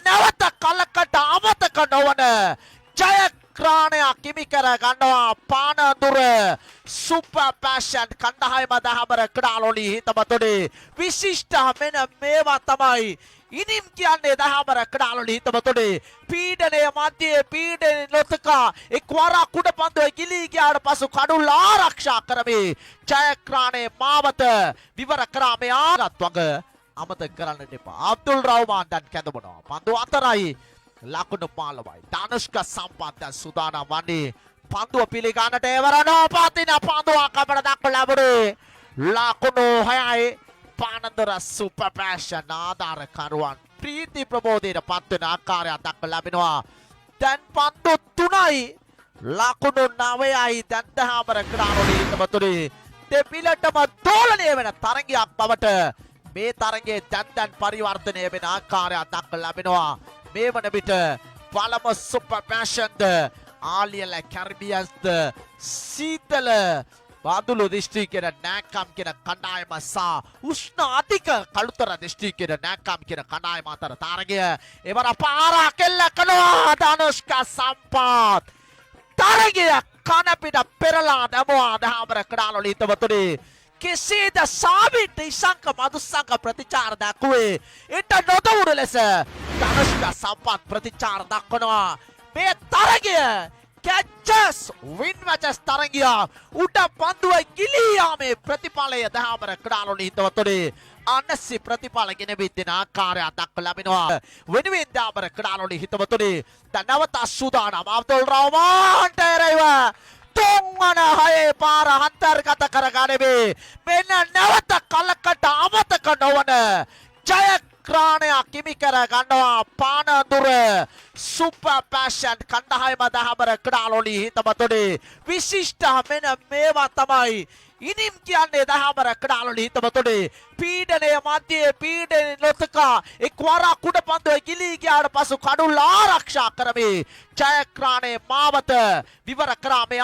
නැවත කලකට අමතක නොවන ජයග්‍රහණයක් හිමි කර ගන්නවා පානදුර සුපර් පැෂන් කණ්ඩායම දහබර ක්‍රාලෝලි හිතමතොඩේ විශිෂ්ට මෙන්න මේවා තමයි ඉනිම් කියන්නේ දහබර ක්‍රාලෝලි හිතමතොඩේ පීඩනය මැදේ පීඩන නොතකා එක්වරක් කුඩ පන්දුවේ ගිලී ගියාට පසු කඩුල්ල ආරක්ෂා කරමේ ජයග්‍රහණයේ මාවත විවර කරා මේ ආගත් වග අමතක කරන්නට එපා අබ්දුල් රහ්මාන් දැන් කැඳවනවා පන්දුව අතරයි ලකුණු 15යි ධනුෂ්ක සම්පත් සුදානම් වන්නේ පන්දුව පිළිගන්නට එවරනවා පතින පන්දුව කපට දක්ව ලැබුණේ ලකුණු 6යි පානදුර සුපර් පැෂන් ආධාරකරුවන් ප්‍රීති ප්‍රබෝධයට පත්වෙන ආකාරයක් දක්ව ලැබෙනවා දැන් පන්දු 3යි ලකුණු 9යි දැන් දහමර ක්‍රානෝලි හිතමතුනේ දෙපිලටම දෝලණය වෙන තරගයක් බවට මේ තරගයේ දැන් පරිවර්තනය වෙන ආකාරයක් දක්ව ලැබෙනවා මේ වන විට පළමු සුපර් පැෂන්ද ආලියල කැරිබියන්ස්ද සීතල බාදුළු දිස්ත්‍රික්කයේ නැකම් කියන කණ්ඩායම සහ උෂ්ණ අධික කළුතර දිස්ත්‍රික්කයේ නැකම් කියන කණ්ඩායම අතර තරගය එවර පාරක් එල්ල කරනවා ධනුෂ්ක සම්පත් තරගය කන පිට පෙරලා දමවා දහමර ක්‍රාලෝලි හිතවතුනි කෙසේද සාබිත් ඉසංක මදුසංක ප්‍රතිචාර දක්වුවේ ඊට නොදවුණු ලෙස ධනුෂ්ක සම්පත් ප්‍රතිචාර දක්වනවා මේ තරගය කැච්චස් වින් මැචස් තරගය උඩ පන්දුව ගිලී යාමේ ප්‍රතිඵලය දහමර ක්‍රාලෝලි හිතවතුනි අනසි ප්‍රතිඵල ගෙන බින්දින ආකාරය දක්ව ලැබෙනවා වෙනුවෙන් දහමර ක්‍රාලෝලි හිතවතුනි දැන් නැවත සූදානම් අබ්දුල් රහ්මාන්ට එරෙහිව තුන්වන හයේ පාර අන්තර්ගත කරගනිමේ මෙන්න නැවත කලකට අමතක නොවන ජයග්‍රහණයක් හිමි කර ගන්නවා පානදුර සුපර් පැෂන් කණ්ඩායම දහබර ක්‍රාලෝලි හිතමතොඩේ විශිෂ්ට මෙන්න මේවා තමයි ඉනිම් කියන්නේ දහබර ක්‍රාලෝලි හිතමතොඩේ පීඩනය මැදේ පීඩන නොතකා එක්වරක් කුඩ පන්දුවේ ගිලී ගියාට පසු කඩුල්ල ආරක්ෂා කරමේ ජයග්‍රහණයේ මාවත විවර කරා මේ